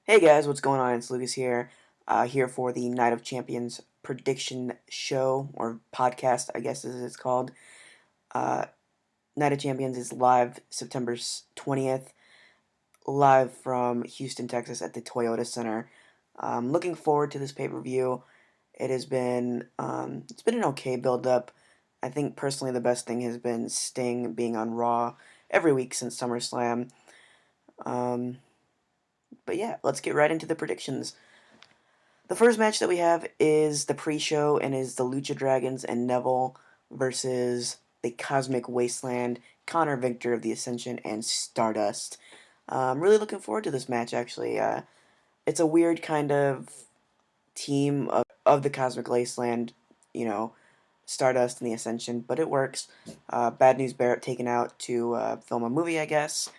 Hey guys, what's going on? It's Lucas here, here for the Night of Champions prediction show, or podcast, I guess as it's called. Uh, Night of Champions is live September 20th, live from Houston, Texas at the Toyota Center. Looking forward to this pay-per-view. It's been an okay build-up. I think personally the best thing has been Sting being on Raw every week since SummerSlam. Um, but yeah, let's get right into the predictions. The first match that we have is the pre-show and is the Lucha Dragons and Neville versus the Cosmic Wasteland, Connor Victor of the Ascension, and Stardust. I'm really looking forward to this match, actually. It's a weird kind of team of the Cosmic Wasteland, you know, Stardust and the Ascension, but it works. Bad News Barrett taken out to film a movie, I guess.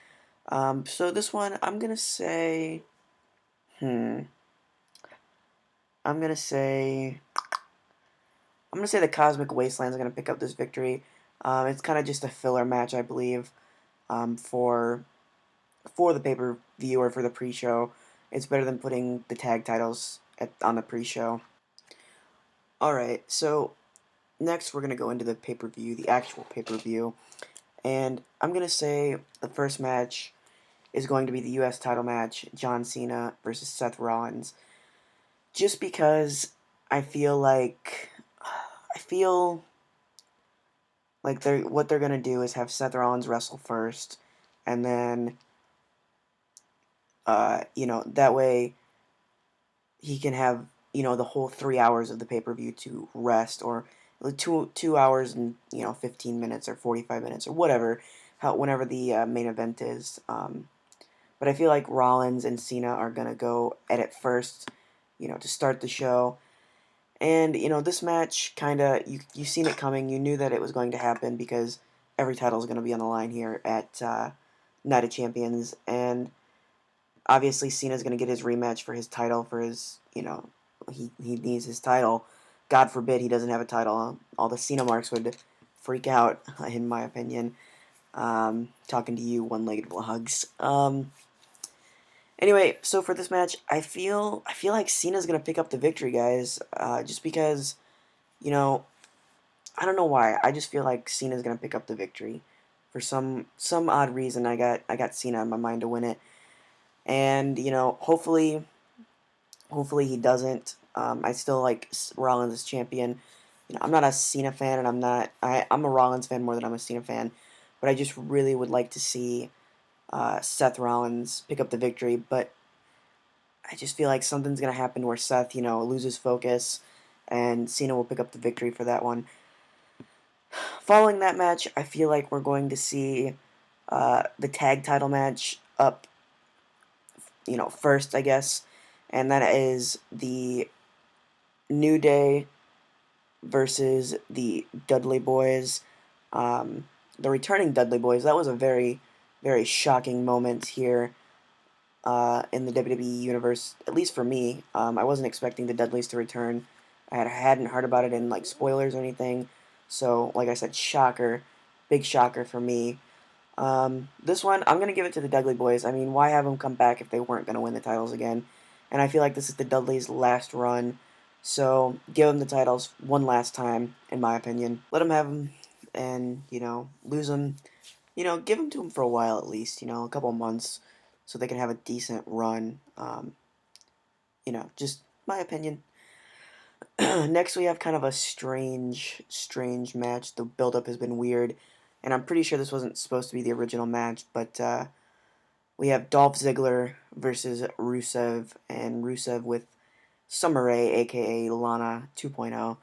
So this one, hmm, I'm gonna say I'm gonna say the Cosmic Wasteland is gonna pick up this victory. It's kind of just a filler match, I believe, for the pay per view or for the pre show. It's better than putting the tag titles on the pre show. All right, so next we're gonna go into the pay per view, the actual pay per view, and I'm gonna say the first match is going to be the U.S. title match, John Cena versus Seth Rollins, just because I feel like I feel what they're gonna do is have Seth Rollins wrestle first, and then that way he can have the whole 3 hours of the pay per view to rest, or two hours and 15 minutes or 45 minutes or whatever, whenever the main event is. But I feel like Rollins and Cena are gonna go at it first, to start the show. And this match kind of you seen it coming. You knew that it was going to happen because every title is going to be on the line here at Night of Champions, and obviously Cena's going to get his rematch for his title. For his he needs his title. God forbid he doesn't have a title. All the Cena marks would freak out, in my opinion. Talking to you, one-legged vlogs. Anyway, so for this match, I feel like Cena's gonna pick up the victory, guys. Just because, you know, I don't know why. I just feel like Cena's gonna pick up the victory. For some odd reason, I got Cena in my mind to win it, and hopefully he doesn't. I still like Rollins as champion. I'm not a Cena fan, and I'm a Rollins fan more than I'm a Cena fan, but I just really would like to see Seth Rollins pick up the victory, but I just feel like something's going to happen where Seth, loses focus, and Cena will pick up the victory for that one. Following that match, I feel like we're going to see the tag title match up, first, I guess, and that is the New Day versus the Dudley Boyz. The returning Dudley Boyz. That was a very, very shocking moment here in the WWE universe, at least for me. I wasn't expecting the Dudleys to return. I hadn't heard about it in like spoilers or anything. So, like I said, shocker, big shocker for me. This one, I'm gonna give it to the Dudley Boyz. I mean, why have them come back if they weren't gonna win the titles again? And I feel like this is the Dudleys' last run. So give them the titles one last time, in my opinion. Let them have them, and lose them. Give them to them for a while at least. A couple months, so they can have a decent run. Just my opinion. Next, we have kind of a strange match. The build-up has been weird, and I'm pretty sure this wasn't supposed to be the original match, but we have Dolph Ziggler versus Rusev, and Rusev with Summer Rae, aka Lana 2.0.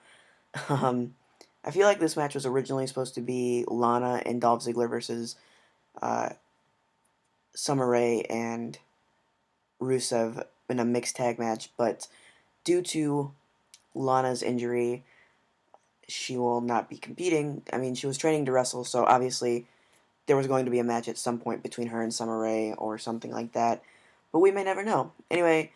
Um, I feel like this match was originally supposed to be Lana and Dolph Ziggler versus uh, Summer Rae and Rusev in a mixed tag match, but due to Lana's injury, she will not be competing. I mean, she was training to wrestle, so obviously there was going to be a match at some point between her and Summer Rae or something like that, but we may never know. Anyway,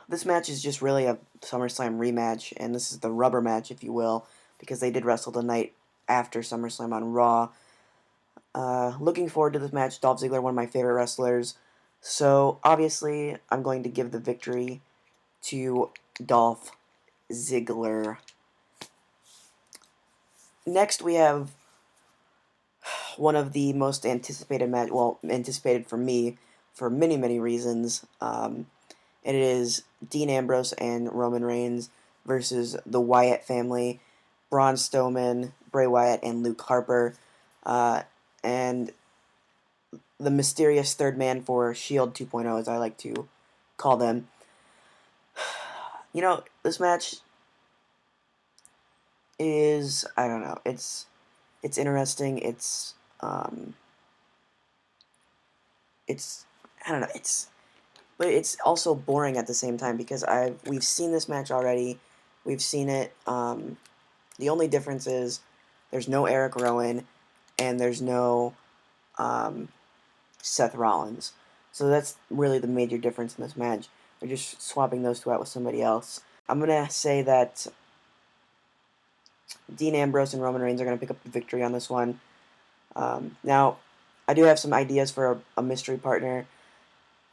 this match is just really a SummerSlam rematch, and this is the rubber match, if you will, because they did wrestle the night after SummerSlam on Raw. Looking forward to this match. Dolph Ziggler, one of my favorite wrestlers. So, obviously, I'm going to give the victory to Dolph Ziggler. Next, we have one of the most anticipated anticipated for me for many, many reasons. It is Dean Ambrose and Roman Reigns versus the Wyatt family, Braun Strowman, Bray Wyatt, and Luke Harper, and the mysterious third man for Shield 2.0, as I like to call them. You know, this match is, I don't know, it's interesting. It's I don't know, but it's also boring at the same time because we've seen this match already. We've seen it. The only difference is there's no Eric Rowan and there's no um, Seth Rollins. So that's really the major difference in this match. They're just swapping those two out with somebody else. I'm gonna say that Dean Ambrose and Roman Reigns are gonna pick up the victory on this one. Now, I do have some ideas for a mystery partner.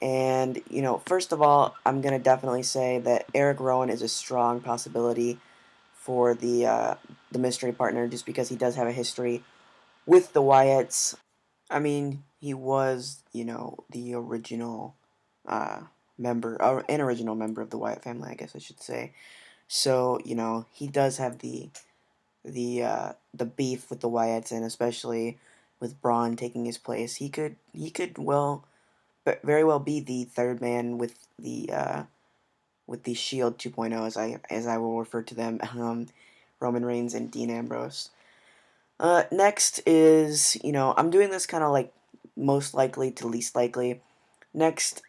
And, you know, first of all, I'm going to definitely say that Eric Rowan is a strong possibility for the mystery partner just because he does have a history with the Wyatts. I mean, he was, you know, the original uh, member, or an original member of the Wyatt family, I guess I should say. So, you know, he does have the beef with the Wyatts, and especially with Braun taking his place. He could very well be the third man with the Shield 2.0, as I will refer to them, Roman Reigns and Dean Ambrose. Next is, you know, I'm doing this kind of like most likely to least likely. Next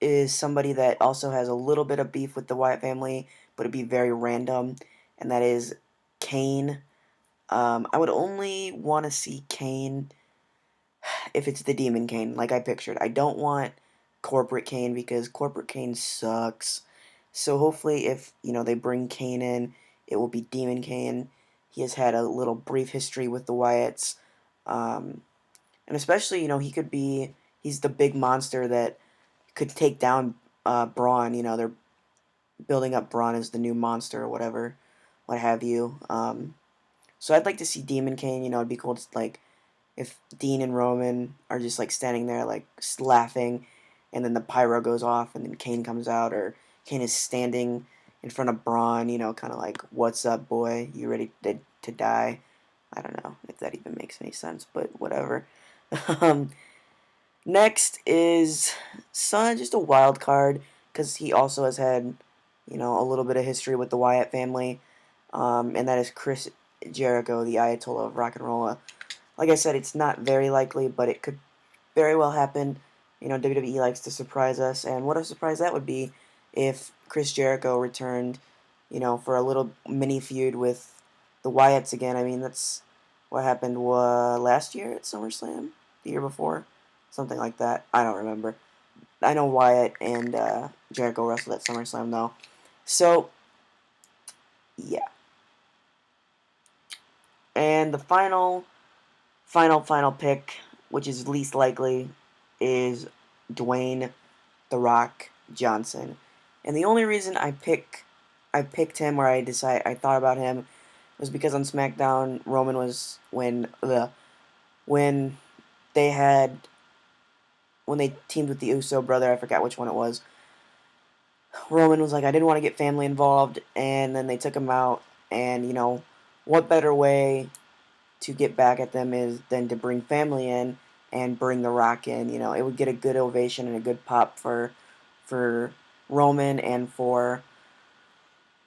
is somebody that also has a little bit of beef with the Wyatt family, but it'd be very random, and that is KANE. I would only want to see KANE if it's the Demon KANE, like I pictured. I don't want Corporate KANE because Corporate KANE sucks. So hopefully, if you know they bring KANE in, it will be Demon KANE. He has had a little brief history with the Wyatts, and especially he could be he's the big monster that could take down Braun. You know they're building up Braun as the new monster or whatever, what have you. So I'd like to see Demon KANE. You know, it'd be cool to like if Dean and Roman are just like standing there like laughing, and then the pyro goes off, and then KANE comes out, or KANE is standing in front of Braun, kind of like, "What's up, boy? You ready to die?" I don't know if that even makes any sense, but whatever. um, Next is Son, just a wild card because he also has had, a little bit of history with the Wyatt family, and that is Chris Jericho, the Ayatollah of Rock and Roll. Like I said, it's not very likely, but it could very well happen. WWE likes to surprise us, and what a surprise that would be if Chris Jericho returned, for a little mini feud with the Wyatts again. I mean, that's what happened last year at SummerSlam, the year before, something like that. I don't remember. I know Wyatt and Jericho wrestled at SummerSlam, though. So, yeah. And the final pick, which is least likely, is Dwayne The Rock Johnson. And the only reason I picked him, or I thought about him, was because on SmackDown Roman was when they had when they teamed with the Uso brother, I forgot which one it was. Roman was like, I didn't want to get family involved, and then they took him out, and what better way to get back at them is than to bring family in and bring The Rock in. It would get a good ovation and a good pop for Roman and for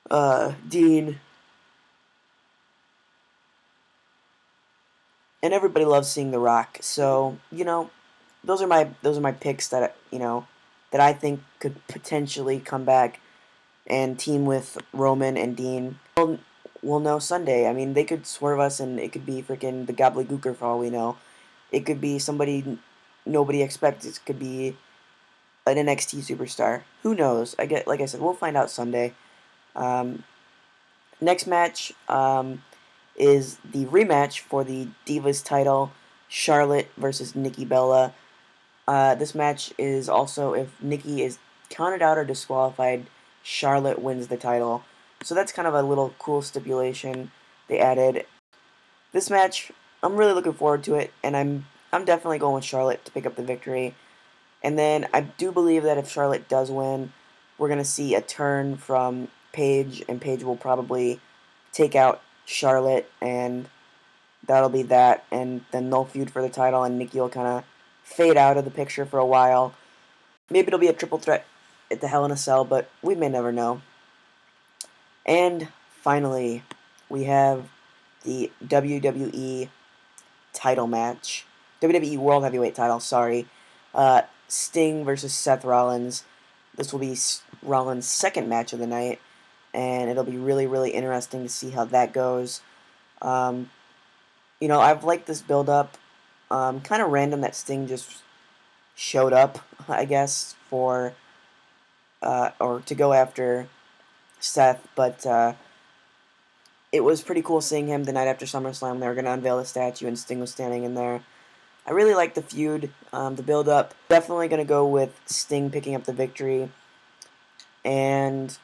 Dean. And everybody loves seeing The Rock. So, those are my picks that that I think could potentially come back and team with Roman and Dean. We'll know Sunday. I mean, they could swerve us, and it could be freaking the Gobbledygooker for all we know. It could be somebody nobody expects. It could be an NXT superstar. Who knows? Like I said, we'll find out Sunday. Um, Next match is the rematch for the Divas title, Charlotte versus Nikki Bella. This match is also if Nikki is counted out or disqualified, Charlotte wins the title. So that's kind of a little cool stipulation they added. This match, I'm really looking forward to it, and I'm definitely going with Charlotte to pick up the victory. And then I do believe that if Charlotte does win, we're going to see a turn from Paige, and Paige will probably take out Charlotte, and that'll be that. And then they'll feud for the title, and Nikki will kind of fade out of the picture for a while. Maybe it'll be a triple threat at the Hell in a Cell, but we may never know. And finally, we have the WWE title match. WWE World Heavyweight title, sorry. Sting versus Seth Rollins. This will be Rollins' second match of the night, and it'll be really, really interesting to see how that goes. I've liked this build-up. Kind of random that Sting just showed up, I guess, or to go after Seth, but it was pretty cool seeing him the night after SummerSlam. They were going to unveil the statue, and Sting was standing in there. I really like the feud, the build-up. Definitely going to go with Sting picking up the victory and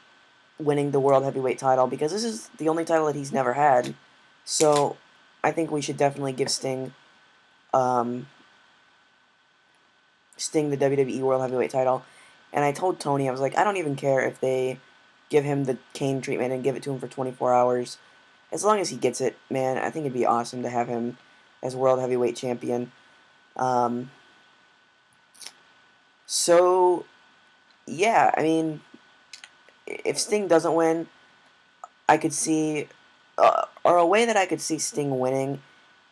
winning the World Heavyweight title, because this is the only title that he's never had. So I think we should definitely give Sting the WWE World Heavyweight title. And I told Tony, I was like, I don't even care if they give him the Kane treatment and give it to him for 24 hours. As long as he gets it, man, I think it'd be awesome to have him as World Heavyweight Champion. So, yeah, I mean, if Sting doesn't win, I could see, or a way that I could see Sting winning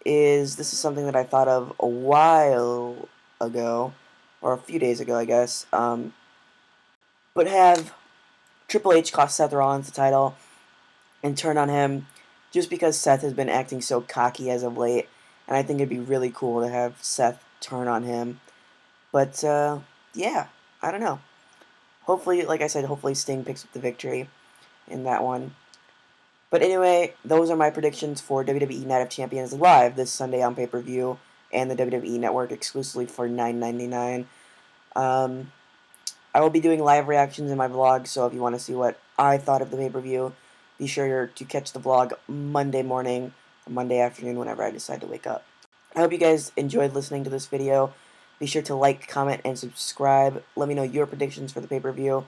is, this is something that I thought of a while ago, or a few days ago, I guess, but have Triple H cost Seth Rollins the title and turn on him just because Seth has been acting so cocky as of late, and I think it'd be really cool to have Seth turn on him. But, yeah, I don't know. Hopefully, like I said, hopefully Sting picks up the victory in that one. But anyway, those are my predictions for WWE Night of Champions Live this Sunday on pay-per-view and the WWE Network exclusively for $9.99. I will be doing live reactions in my vlog, so if you want to see what I thought of the pay-per-view, be sure to catch the vlog Monday morning or Monday afternoon whenever I decide to wake up. I hope you guys enjoyed listening to this video. Be sure to like, comment, and subscribe. Let me know your predictions for the pay-per-view.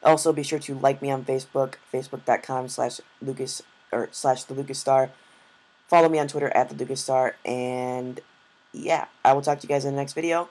Also, be sure to like me on Facebook, facebook.com/Lucas or /TheLucasStar. Follow me on Twitter @TheLucasStar. And yeah, I will talk to you guys in the next video.